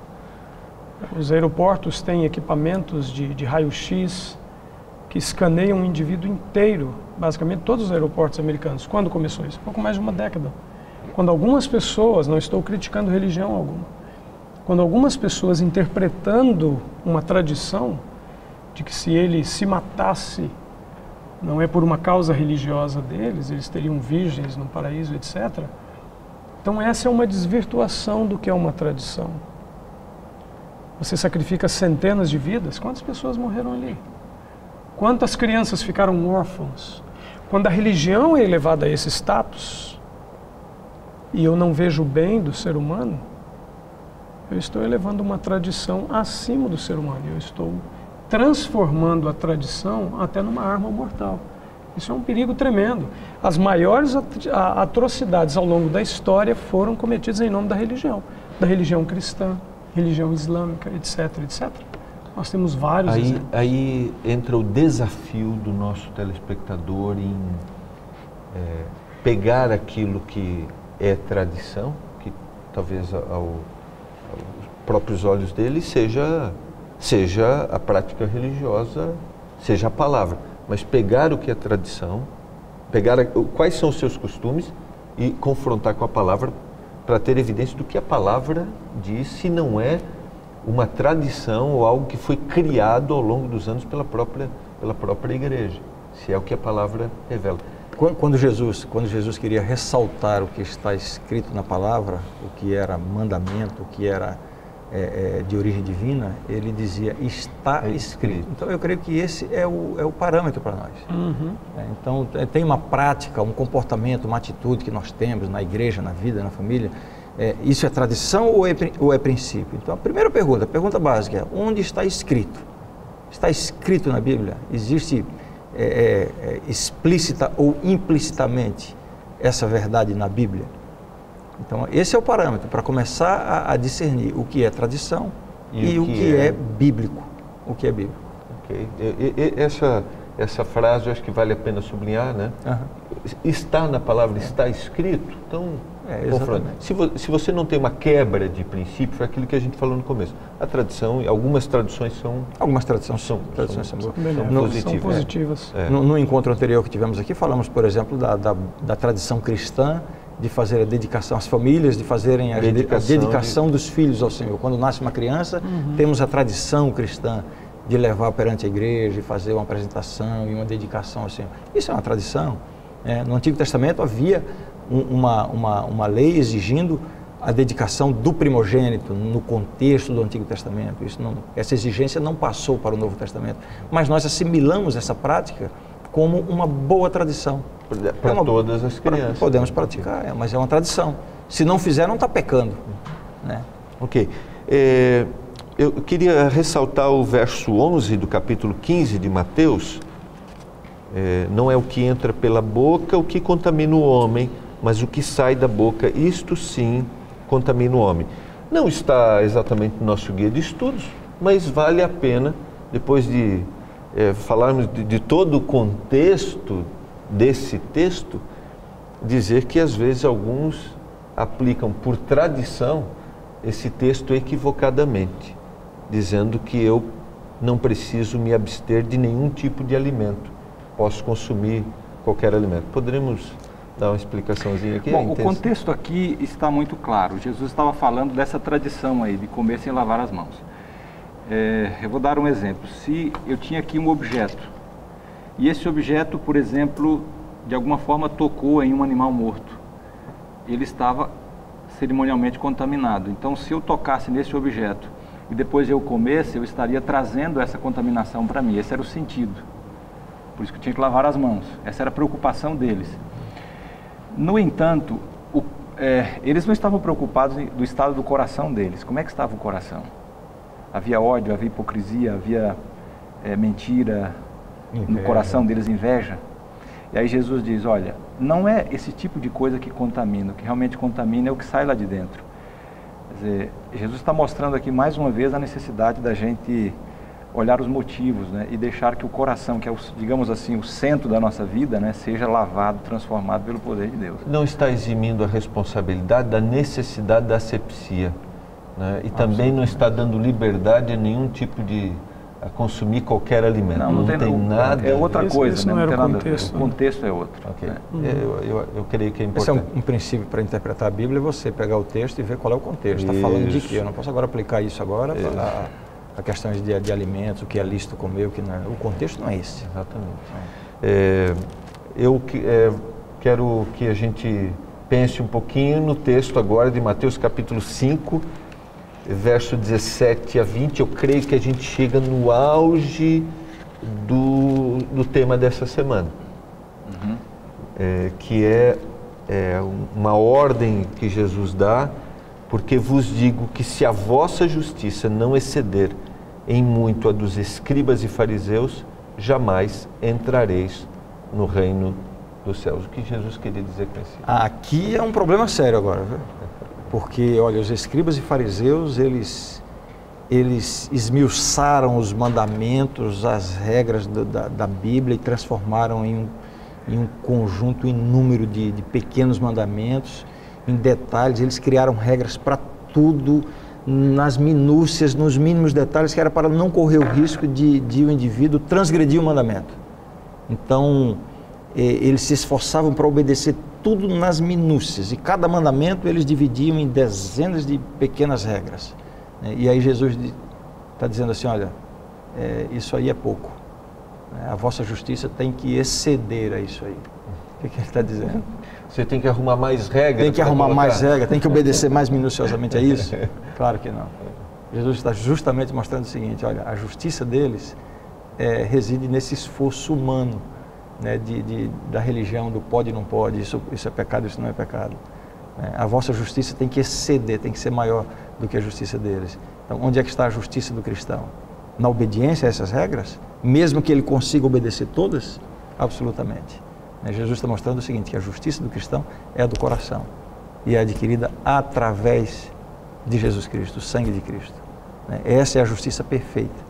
Os aeroportos têm equipamentos de raio-x que escaneiam o indivíduo inteiro, basicamente todos os aeroportos americanos. Quando começou isso? Pouco mais de uma década. Quando algumas pessoas, não estou criticando religião alguma, quando algumas pessoas interpretando uma tradição de que se ele se matasse, não é por uma causa religiosa deles, eles teriam virgens no paraíso, etc. Então essa é uma desvirtuação do que é uma tradição. Você sacrifica centenas de vidas, quantas pessoas morreram ali? Quantas crianças ficaram órfãos? Quando a religião é elevada a esse status, e eu não vejo o bem do ser humano, eu estou elevando uma tradição acima do ser humano. Eu estou transformando a tradição até numa arma mortal. Isso é um perigo tremendo. As maiores atrocidades ao longo da história foram cometidas em nome da religião cristã, religião islâmica, etc, etc. Nós temos vários exemplos. Aí entra o desafio do nosso telespectador em pegar aquilo que é tradição, que talvez aos próprios olhos dele seja a prática religiosa, seja a palavra, mas pegar o que é tradição, pegar quais são os seus costumes e confrontar com a palavra para ter evidência do que a palavra diz, se não é uma tradição ou algo que foi criado ao longo dos anos pela própria igreja, se é o que a palavra revela. Quando Jesus queria ressaltar o que está escrito na palavra, o que era mandamento, o que era de origem divina, ele dizia, está escrito. Então eu creio que esse é o parâmetro para nós. Uhum. Então tem uma prática, um comportamento, uma atitude que nós temos na igreja, na vida, na família. Isso é tradição ou é princípio? Então a primeira pergunta, a pergunta básica é, onde está escrito? Está escrito na Bíblia? Existe explícita ou implicitamente essa verdade na Bíblia? Então esse é o parâmetro para começar a discernir o que é tradição e o que é bíblico. O que é bíblico. Okay. Essa frase eu acho que vale a pena sublinhar, né? Uhum. Está na palavra, está escrito, então se você não tem uma quebra de princípio, foi aquilo que a gente falou no começo. A tradição, algumas tradições são positivas. No encontro anterior que tivemos aqui, falamos, por exemplo, da tradição cristã de fazer a dedicação, as famílias de fazerem a dedicação dos filhos ao Senhor. Quando nasce uma criança, temos a tradição cristã de levar perante a igreja e fazer uma apresentação e uma dedicação ao Senhor. Isso é uma tradição. No Antigo Testamento havia uma lei exigindo a dedicação do primogênito no contexto do Antigo Testamento. Essa exigência não passou para o Novo Testamento, mas nós assimilamos essa prática como uma boa tradição. Para todas as crianças. Podemos praticar, mas é uma tradição. Se não fizer, não está pecando. Né? Ok. Eu queria ressaltar o verso 11 do capítulo 15 de Mateus. Não é o que entra pela boca o que contamina o homem, mas o que sai da boca, isto sim contamina o homem. Não está exatamente no nosso guia de estudos, mas vale a pena, depois de falarmos de todo o contexto desse texto, dizer que às vezes alguns aplicam por tradição esse texto equivocadamente, dizendo que eu não preciso me abster de nenhum tipo de alimento, posso consumir qualquer alimento. Poderíamos dar uma explicaçãozinha aqui? Bom, o contexto aqui está muito claro. Jesus estava falando dessa tradição aí de comer sem lavar as mãos. Eu vou dar um exemplo. Se eu tinha aqui um objeto e esse objeto, por exemplo, de alguma forma tocou em um animal morto, ele estava cerimonialmente contaminado. Então, se eu tocasse nesse objeto e depois eu comesse, eu estaria trazendo essa contaminação para mim. Esse era o sentido. Por isso que eu tinha que lavar as mãos. Essa era a preocupação deles. No entanto, eles não estavam preocupados do estado do coração deles. Como é que estava o coração? Havia ódio, havia hipocrisia, havia mentira, inveja. No coração deles, inveja. E aí Jesus diz, olha, não é esse tipo de coisa que contamina, o que realmente contamina é o que sai lá de dentro. Quer dizer, Jesus está mostrando aqui mais uma vez a necessidade da gente olhar os motivos, né, e deixar que o coração, que é, digamos assim, o centro da nossa vida, né, seja lavado, transformado pelo poder de Deus. Não está eximindo a responsabilidade da necessidade da asepsia, né, e também não está dando liberdade a nenhum tipo de a consumir qualquer alimento. Não tem nada. É outra coisa, né? Não tem era nada o contexto. O contexto é outro. Okay. Eu creio que é importante. Esse é um princípio para interpretar a Bíblia, é você pegar o texto e ver qual é o contexto. Está falando de quê? Eu não posso agora aplicar isso agora a questões de alimentos, o que é lícito comer, o que não é. O contexto não é esse. Exatamente. Eu quero que a gente pense um pouquinho no texto agora de Mateus capítulo 5, verso 17 a 20, eu creio que a gente chega no auge do tema dessa semana, que é uma ordem que Jesus dá, porque vos digo que se a vossa justiça não exceder em muito a dos escribas e fariseus, jamais entrareis no reino dos céus. O que Jesus queria dizer com isso? Aqui é um problema sério agora, viu? Porque, olha, os escribas e fariseus, eles esmiuçaram os mandamentos, as regras da Bíblia e transformaram em um conjunto inúmero de pequenos mandamentos, em detalhes. Eles criaram regras para tudo, nas minúcias, nos mínimos detalhes, que era para não correr o risco de o indivíduo transgredir o mandamento. Então, eles se esforçavam para obedecer tudo nas minúcias, e cada mandamento eles dividiam em dezenas de pequenas regras. E aí Jesus está dizendo assim, olha, isso aí é pouco. A vossa justiça tem que exceder a isso aí. O que ele está dizendo? Você tem que arrumar mais regras. Tem que arrumar mais regras, tem que obedecer mais minuciosamente a isso? Claro que não. Jesus está justamente mostrando o seguinte, olha, a justiça deles reside nesse esforço humano, né, da religião, do pode e não pode, isso é pecado, isso não é pecado. A vossa justiça tem que exceder, tem que ser maior do que a justiça deles. Então, onde é que está a justiça do cristão? Na obediência a essas regras? Mesmo que ele consiga obedecer todas? Absolutamente. Jesus está mostrando o seguinte, que a justiça do cristão é a do coração e é adquirida através de Jesus Cristo, o sangue de Cristo. Essa é a justiça perfeita.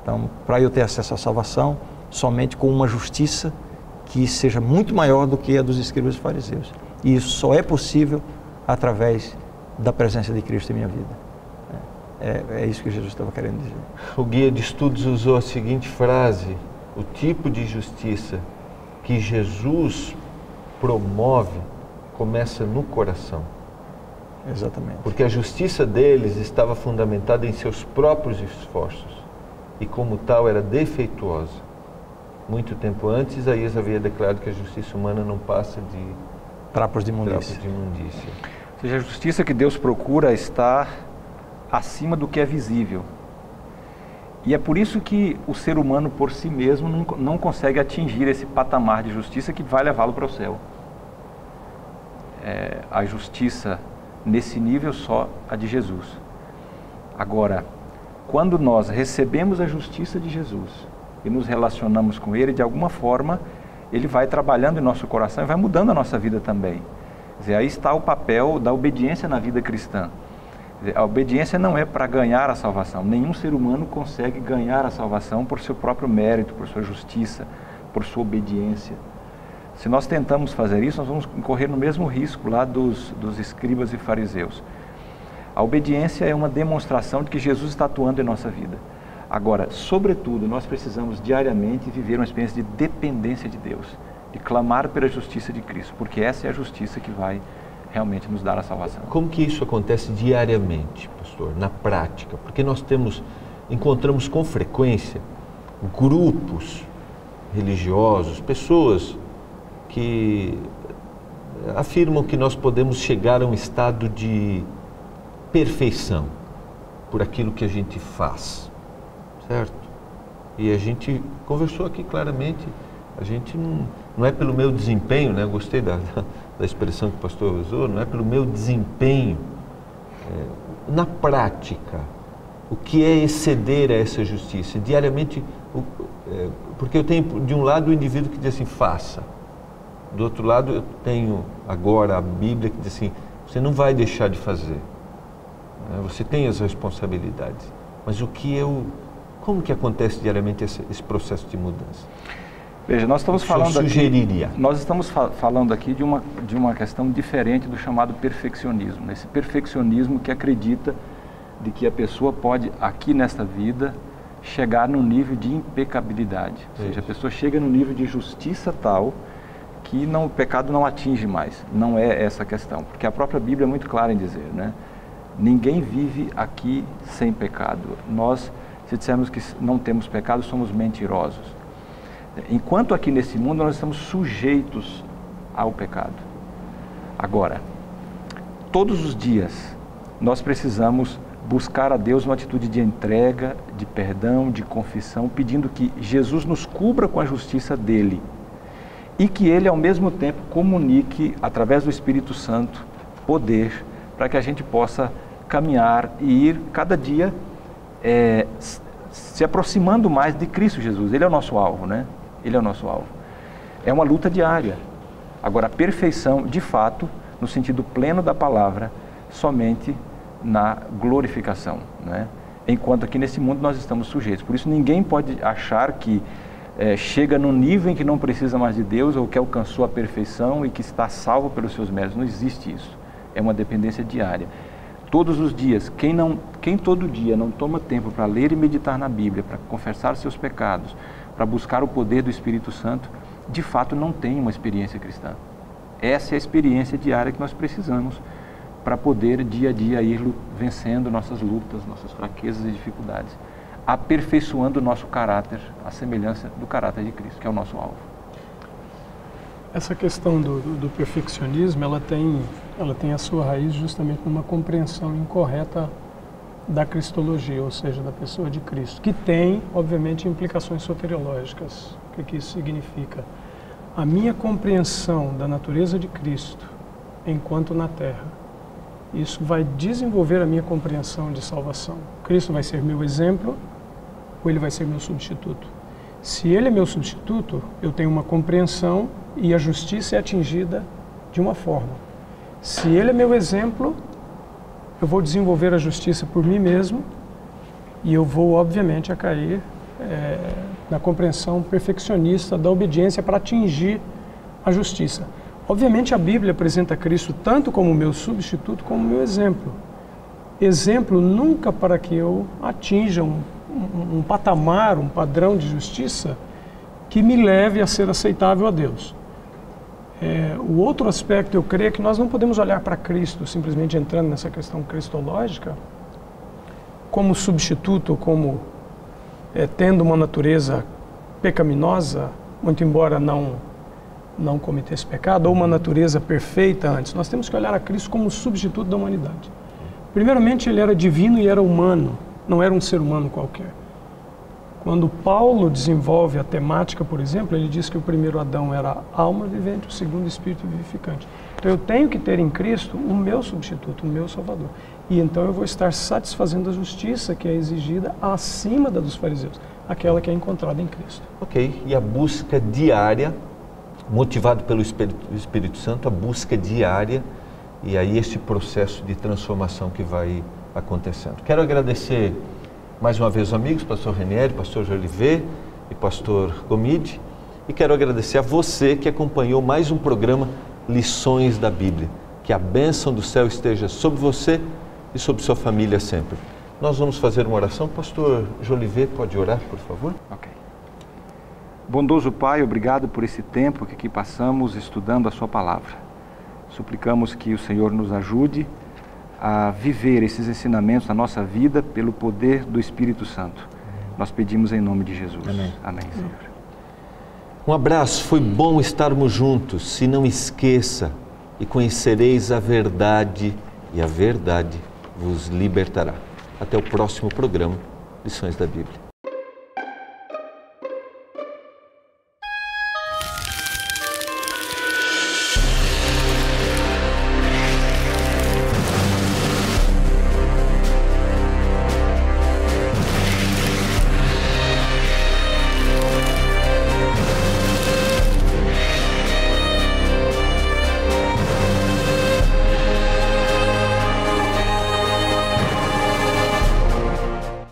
Então, para eu ter acesso à salvação, somente com uma justiça que seja muito maior do que a dos escribas e fariseus. E isso só é possível através da presença de Cristo em minha vida. É isso que Jesus estava querendo dizer. O guia de estudos usou a seguinte frase: o tipo de justiça que Jesus promove começa no coração. Exatamente. Porque a justiça deles estava fundamentada em seus próprios esforços e, como tal, era defeituosa. Muito tempo antes, Isaías havia declarado que a justiça humana não passa de trapos de imundícia. Ou seja, a justiça que Deus procura está acima do que é visível. E é por isso que o ser humano por si mesmo não consegue atingir esse patamar de justiça que vai levá-lo para o céu. A justiça nesse nível só a de Jesus. Agora, quando nós recebemos a justiça de Jesus e nos relacionamos com Ele, de alguma forma, Ele vai trabalhando em nosso coração e vai mudando a nossa vida também. Quer dizer, aí está o papel da obediência na vida cristã. Quer dizer, a obediência não é para ganhar a salvação. Nenhum ser humano consegue ganhar a salvação por seu próprio mérito, por sua justiça, por sua obediência. Se nós tentamos fazer isso, nós vamos incorrer no mesmo risco lá dos escribas e fariseus. A obediência é uma demonstração de que Jesus está atuando em nossa vida. Agora, sobretudo, nós precisamos diariamente viver uma experiência de dependência de Deus, de clamar pela justiça de Cristo, porque essa é a justiça que vai realmente nos dar a salvação. Como que isso acontece diariamente, pastor, na prática? Porque nós encontramos com frequência grupos religiosos, pessoas que afirmam que nós podemos chegar a um estado de perfeição por aquilo que a gente faz, certo? E a gente conversou aqui claramente, a gente não é pelo meu desempenho, né? Eu gostei da expressão que o pastor usou, não é pelo meu desempenho. Na prática, o que é exceder a essa justiça? Diariamente, porque eu tenho de um lado o indivíduo que diz assim, faça. Do outro lado eu tenho agora a Bíblia que diz assim, você não vai deixar de fazer. Você tem as responsabilidades. Mas como que acontece diariamente esse processo de mudança? Veja, nós estamos falando sugeriria? Aqui, nós estamos falando aqui de uma questão diferente do chamado perfeccionismo. Esse perfeccionismo que acredita de que a pessoa pode, aqui nesta vida, chegar no nível de impecabilidade. Ou seja, a pessoa chega no nível de justiça tal que o pecado não atinge mais. Não é essa a questão, porque a própria Bíblia é muito clara em dizer, né? Ninguém vive aqui sem pecado. Nós, se dissermos que não temos pecado, somos mentirosos. Enquanto aqui nesse mundo nós estamos sujeitos ao pecado. Agora, todos os dias nós precisamos buscar a Deus uma atitude de entrega, de perdão, de confissão, pedindo que Jesus nos cubra com a justiça dele e que ele ao mesmo tempo comunique através do Espírito Santo poder para que a gente possa caminhar e ir cada dia se aproximando mais de Cristo Jesus. Ele é o nosso alvo, né? Ele é o nosso alvo. É uma luta diária. Agora, a perfeição, de fato, no sentido pleno da palavra, somente na glorificação, né? Enquanto aqui nesse mundo nós estamos sujeitos. Por isso ninguém pode achar que chega no nível em que não precisa mais de Deus ou que alcançou a perfeição e que está salvo pelos seus méritos. Não existe isso. É uma dependência diária. Todos os dias, quem todo dia não toma tempo para ler e meditar na Bíblia, para confessar seus pecados, para buscar o poder do Espírito Santo, de fato não tem uma experiência cristã. Essa é a experiência diária que nós precisamos para poder dia a dia ir vencendo nossas lutas, nossas fraquezas e dificuldades, aperfeiçoando o nosso caráter, a semelhança do caráter de Cristo, que é o nosso alvo. Essa questão do perfeccionismo, ela tem a sua raiz justamente numa compreensão incorreta da cristologia, ou seja, da pessoa de Cristo, que tem, obviamente, implicações soteriológicas. O que isso significa? A minha compreensão da natureza de Cristo enquanto na Terra, isso vai desenvolver a minha compreensão de salvação. Cristo vai ser meu exemplo ou ele vai ser meu substituto? Se ele é meu substituto, eu tenho uma compreensão e a justiça é atingida de uma forma. Se ele é meu exemplo, eu vou desenvolver a justiça por mim mesmo e eu vou, obviamente, a cair na compreensão perfeccionista da obediência para atingir a justiça. Obviamente, a Bíblia apresenta Cristo tanto como meu substituto como meu exemplo. Exemplo nunca para que eu atinja um patamar, um padrão de justiça que me leve a ser aceitável a Deus. O outro aspecto, eu creio, é que nós não podemos olhar para Cristo, simplesmente entrando nessa questão cristológica, como substituto, como tendo uma natureza pecaminosa, muito embora não cometesse pecado, ou uma natureza perfeita antes. Nós temos que olhar a Cristo como substituto da humanidade. Primeiramente, ele era divino e era humano, não era um ser humano qualquer. Quando Paulo desenvolve a temática, por exemplo, ele diz que o primeiro Adão era alma vivente, o segundo espírito vivificante. Então eu tenho que ter em Cristo o meu substituto, o meu Salvador. E então eu vou estar satisfazendo a justiça que é exigida acima da dos fariseus, aquela que é encontrada em Cristo. Ok, e a busca diária, motivado pelo Espírito Santo, a busca diária, e aí esse processo de transformação que vai acontecendo. Quero agradecer mais uma vez os amigos, pastor Renieri, pastor Jolivet e pastor Gomide, e quero agradecer a você que acompanhou mais um programa Lições da Bíblia. Que a bênção do céu esteja sobre você e sobre sua família sempre. Nós vamos fazer uma oração. Pastor Jolivet, pode orar, por favor? Ok. Bondoso Pai, obrigado por esse tempo que aqui passamos estudando a sua palavra. Suplicamos que o Senhor nos ajude a viver esses ensinamentos na nossa vida pelo poder do Espírito Santo. Nós pedimos em nome de Jesus. Amém. Amém, Senhor. Um abraço, foi bom estarmos juntos. Se não esqueça, e conhecereis a verdade, e a verdade vos libertará. Até o próximo programa, Lições da Bíblia.